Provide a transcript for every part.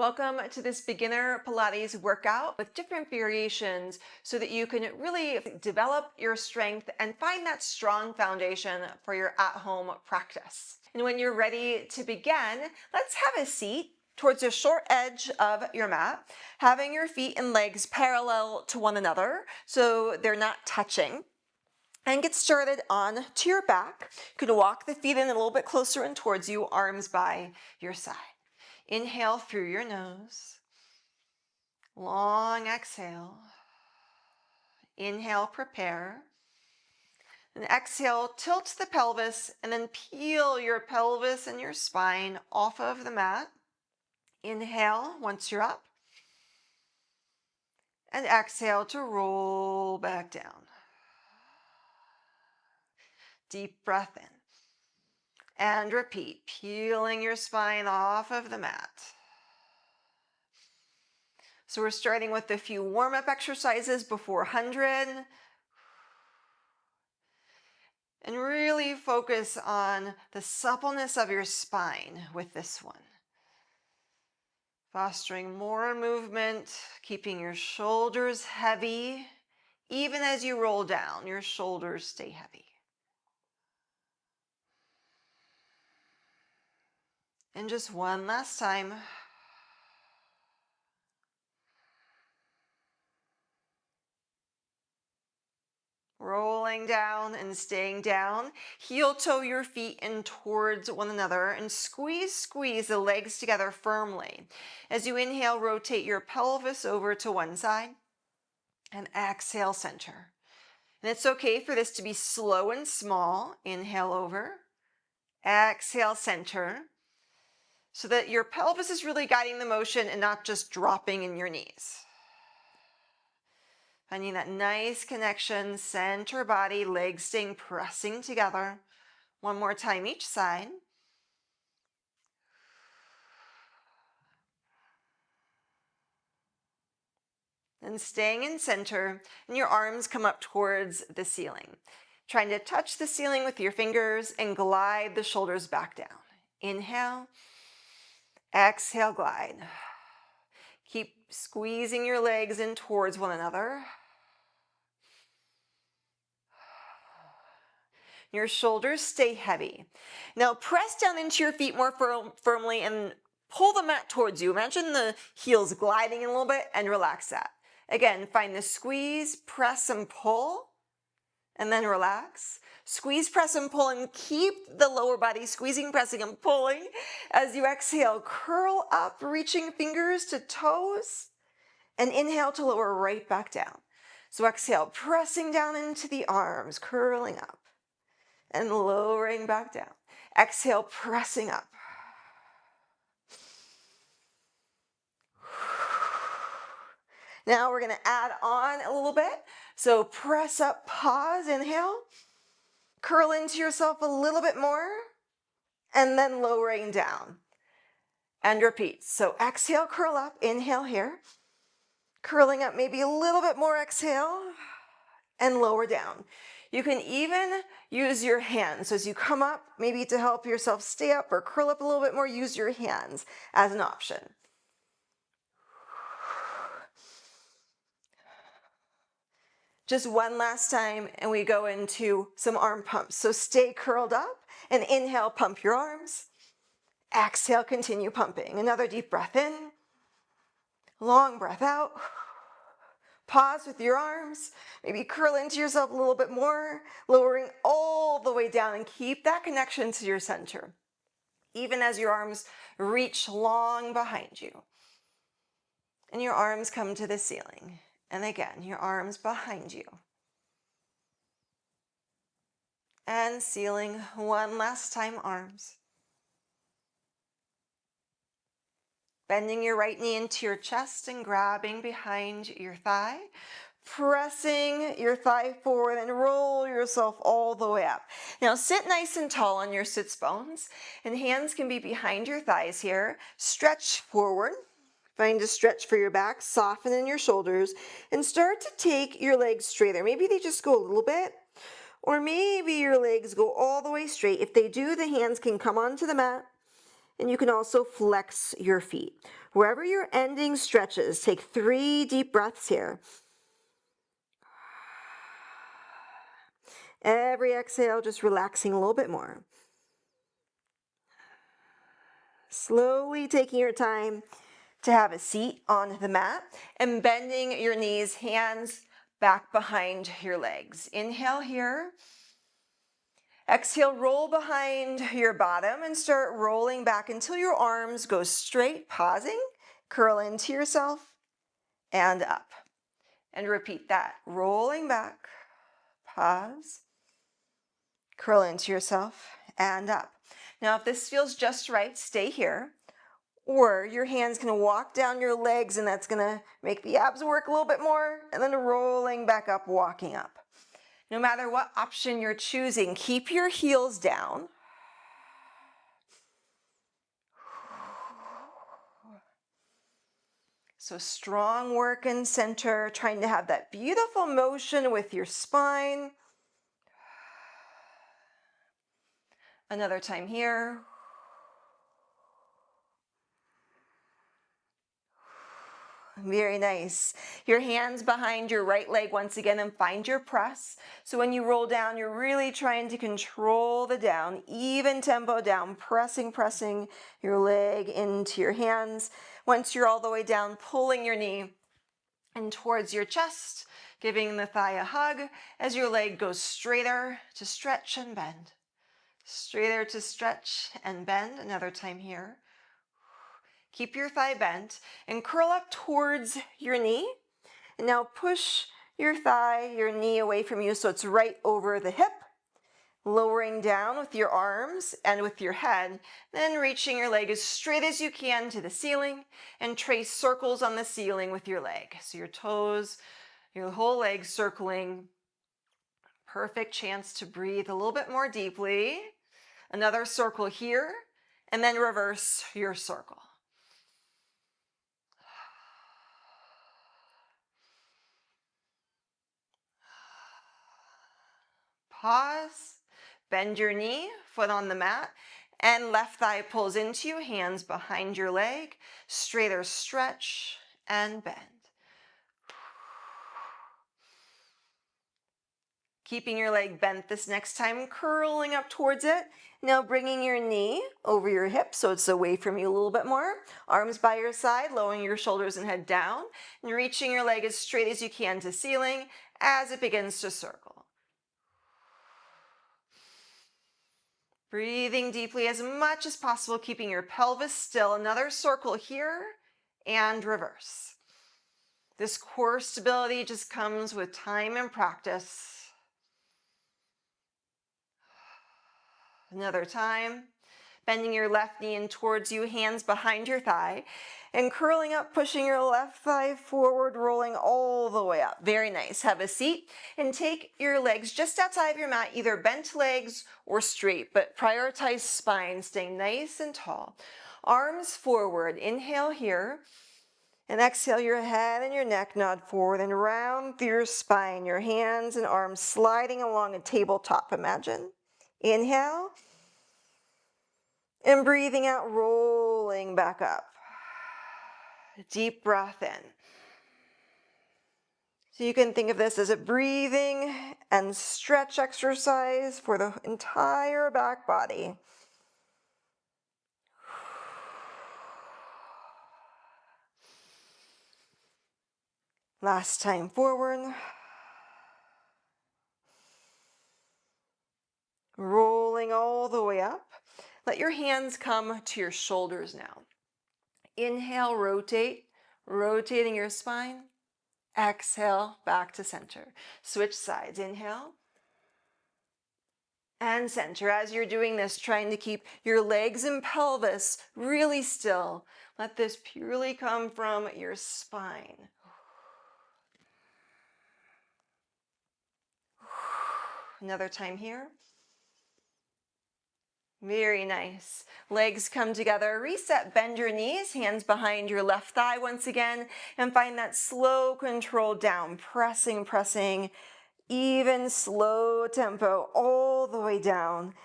Welcome to this beginner Pilates workout with different variations so that you can really develop your strength and find that strong foundation for your at-home practice. And when you're ready to begin, let's have a seat towards the short edge of your mat, having your feet and legs parallel to one another so they're not touching. And get started on to your back. You can walk the feet in a little bit closer and towards you, arms by your side. Inhale through your nose. Long exhale. Inhale, prepare. And exhale, tilt the pelvis and then peel your pelvis and your spine off of the mat. Inhale once you're up. And exhale to roll back down. Deep breath in. And repeat, peeling your spine off of the mat. So we're starting with a few warm-up exercises before 100. And really focus on the suppleness of your spine with this one. Fostering more movement, keeping your shoulders heavy. Even as you roll down, your shoulders stay heavy. And just one last time. Rolling down and staying down. Heel toe your feet in towards one another and squeeze the legs together firmly. As you inhale, rotate your pelvis over to one side and exhale, center. And it's okay for this to be slow and small. Inhale over, exhale, center, so that your pelvis is really guiding the motion and not just dropping in your knees. Finding that nice connection, center body, legs staying pressing together. One more time each side. And staying in center, and your arms come up towards the ceiling. Trying to touch the ceiling with your fingers and glide the shoulders back down. Inhale, exhale, glide. Keep squeezing your legs in towards one another. Your shoulders stay heavy. Now press down into your feet more firmly and pull the mat towards you. Imagine the heels gliding a little bit and relax that. Again, find the squeeze, press and pull, and then relax. Squeeze, press and pull, and keep the lower body squeezing, pressing, and pulling. As you exhale, curl up, reaching fingers to toes, and inhale to lower right back down. So exhale, pressing down into the arms, curling up, and lowering back down. Exhale, pressing up. Now we're going to add on a little bit. So press up, pause, inhale. Curl into yourself a little bit more, and then lowering down. And repeat. So exhale, curl up, inhale here. Curling up maybe a little bit more, exhale, and lower down. You can even use your hands. So as you come up, maybe to help yourself stay up or curl up a little bit more, use your hands as an option. Just one last time, and we go into some arm pumps. So stay curled up and inhale, pump your arms. Exhale, continue pumping. Another deep breath in. Long breath out. Pause with your arms. Maybe curl into yourself a little bit more, lowering all the way down, and keep that connection to your center, even as your arms reach long behind you. And your arms come to the ceiling. And again, your arms behind you. And ceiling one last time, arms. Bending your right knee into your chest and grabbing behind your thigh. Pressing your thigh forward and roll yourself all the way up. Now sit nice and tall on your sits bones, and hands can be behind your thighs here. Stretch forward. Find a stretch for your back, soften in your shoulders, and start to take your legs straighter. Maybe they just go a little bit, or maybe your legs go all the way straight. If they do, the hands can come onto the mat, And you can also flex your feet. Wherever your ending stretches, take 3 deep breaths here. Every exhale, just relaxing a little bit more. Slowly taking your time to have a seat on the mat and bending your knees, hands back behind your legs. Inhale here. Exhale, roll behind your bottom and start rolling back until your arms go straight, pausing, curl into yourself and up. And repeat that, rolling back, pause, curl into yourself and up. Now, if this feels just right, stay here. Or your hand's gonna walk down your legs and that's gonna make the abs work a little bit more, and then rolling back up, walking up. No matter what option you're choosing, keep your heels down. So strong work in center, trying to have that beautiful motion with your spine. Another time here. Very nice. Your hands behind your right leg once again and find your press. So when you roll down, you're really trying to control the down, even tempo down, pressing your leg into your hands. Once you're all the way down, pulling your knee and towards your chest, giving the thigh a hug as your leg goes straighter to stretch and bend. Straighter to stretch and bend. Another time here. Keep your thigh bent and curl up towards your knee. And now push your thigh, your knee away from you so it's right over the hip. Lowering down with your arms and with your head, then reaching your leg as straight as you can to the ceiling and trace circles on the ceiling with your leg. So your toes, your whole leg circling. Perfect chance to breathe a little bit more deeply. Another circle here, and then reverse your circle. Pause, bend your knee, foot on the mat, and left thigh pulls into you, hands behind your leg, straighter stretch and bend. Keeping your leg bent this next time, curling up towards it. Now bringing your knee over your hip so it's away from you a little bit more. Arms by your side, lowering your shoulders and head down, and reaching your leg as straight as you can to ceiling as it begins to circle. Breathing deeply as much as possible, keeping your pelvis still. Another circle here and reverse. This core stability just comes with time and practice. Another time, bending your left knee in towards you, hands behind your thigh, and curling up, pushing your left thigh forward, rolling all the way up. Very nice. Have a seat and take your legs just outside of your mat, either bent legs or straight, but prioritize spine, staying nice and tall. Arms forward. Inhale here. And exhale, your head and your neck nod forward and round through your spine, your hands and arms sliding along a tabletop, imagine. Inhale. And breathing out, rolling back up. Deep breath in. So you can think of this as a breathing and stretch exercise for the entire back body. Last time forward. Rolling all the way up. Let your hands come to your shoulders now. Inhale, rotate, rotating your spine. Exhale, back to center. Switch sides. Inhale. And center. As you're doing this, trying to keep your legs and pelvis really still. Let this purely come from your spine. Another time here. Very nice. Legs come together. Reset, bend your knees, hands behind your left thigh once again, and find that slow control down. Pressing, even slow tempo all the way down.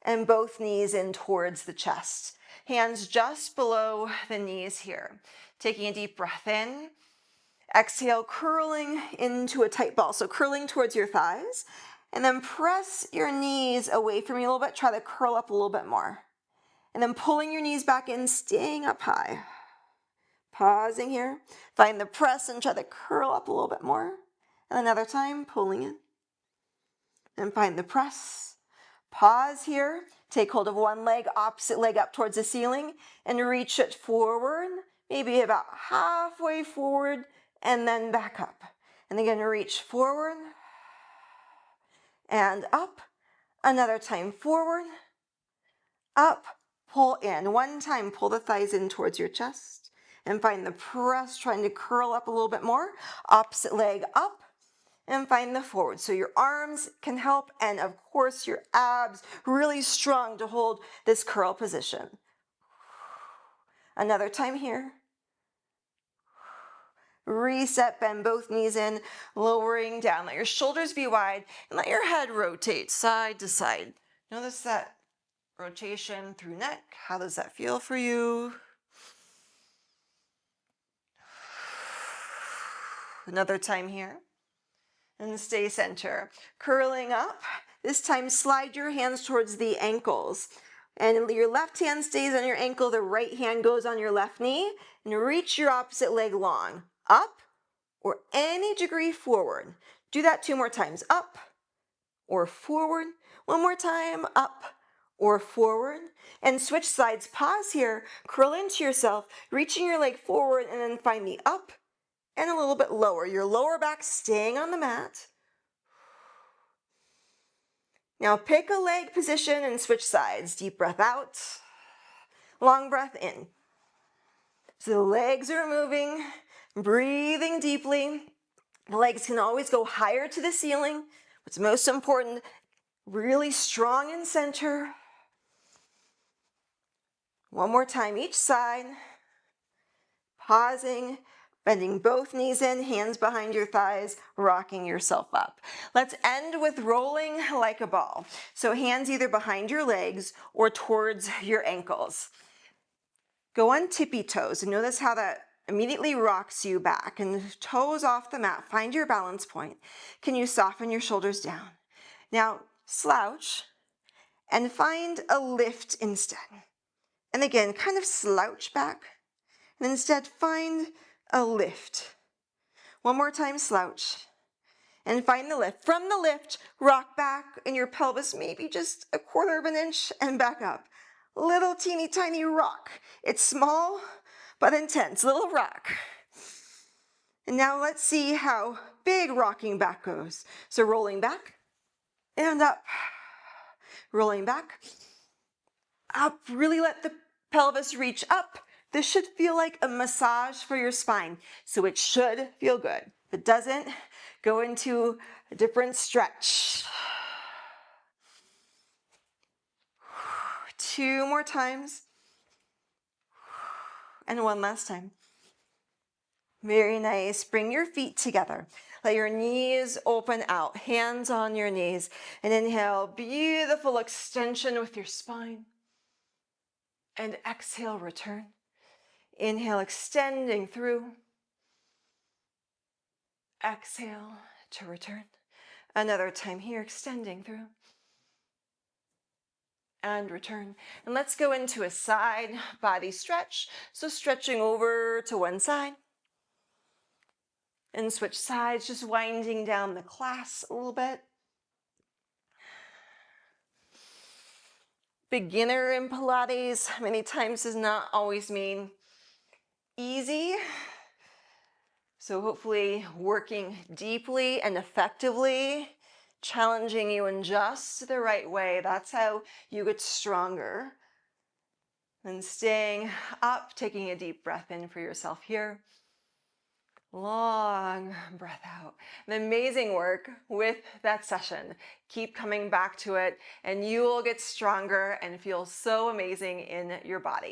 and both knees in towards the chest. Hands just below the knees here. Taking a deep breath in. Exhale, curling into a tight ball. So curling towards your thighs. And then press your knees away from you a little bit. Try to curl up a little bit more. And then pulling your knees back in, staying up high. Pausing here. Find the press and try to curl up a little bit more. And another time, pulling in. And find the press. Pause here. Take hold of one leg, opposite leg up towards the ceiling, and reach it forward, maybe about halfway forward, and then back up. And again, reach forward and up. Another time forward, up, pull in. One time, pull the thighs in towards your chest, and find the press, trying to curl up a little bit more. Opposite leg up. And find the forward. So your arms can help, and of course your abs really strong to hold this curl position. Another time here. Reset, bend both knees in, lowering down. Let your shoulders be wide and let your head rotate side to side. Notice that rotation through neck. How does that feel for you? Another time here. And stay center. Curling up. This time slide your hands towards the ankles. And your left hand stays on your ankle, the right hand goes on your left knee. And reach your opposite leg long. Up or any degree forward. Do that 2 more times. Up or forward. 1 more time. Up or forward. And switch sides. Pause here. Curl into yourself, reaching your leg forward, and then find the up and a little bit lower. Your lower back staying on the mat. Now pick a leg position and switch sides. Deep breath out. Long breath in. So the legs are moving. Breathing deeply. The legs can always go higher to the ceiling. What's most important, really strong in center. 1 more time each side. Pausing. Bending both knees in, hands behind your thighs, rocking yourself up. Let's end with rolling like a ball. So hands either behind your legs or towards your ankles. Go on tippy toes and notice how that immediately rocks you back. And toes off the mat, find your balance point. Can you soften your shoulders down? Now slouch and find a lift instead. And again, kind of slouch back and instead find a lift. 1 more time, slouch. And find the lift. From the lift, rock back in your pelvis, maybe just 1/4 of an inch, and back up. Little teeny tiny rock. It's small, but intense. Little rock. And now let's see how big rocking back goes. So rolling back and up. Rolling back. Up. Really let the pelvis reach up. This should feel like a massage for your spine, so it should feel good. If it doesn't, go into a different stretch. 2 more times. And 1 last time. Very nice. Bring your feet together. Let your knees open out, hands on your knees. And inhale, beautiful extension with your spine. And exhale, return. Inhale, extending through. Exhale to return. Another time here, extending through. And return. And let's go into a side body stretch. So stretching over to one side. And switch sides, just winding down the clasps a little bit. Beginner in Pilates many times does not always mean easy. So hopefully working deeply and effectively, challenging you in just the right way. That's how you get stronger. And staying up, taking a deep breath in for yourself here. Long breath out. And amazing work with that session. Keep coming back to it and you will get stronger and feel so amazing in your body.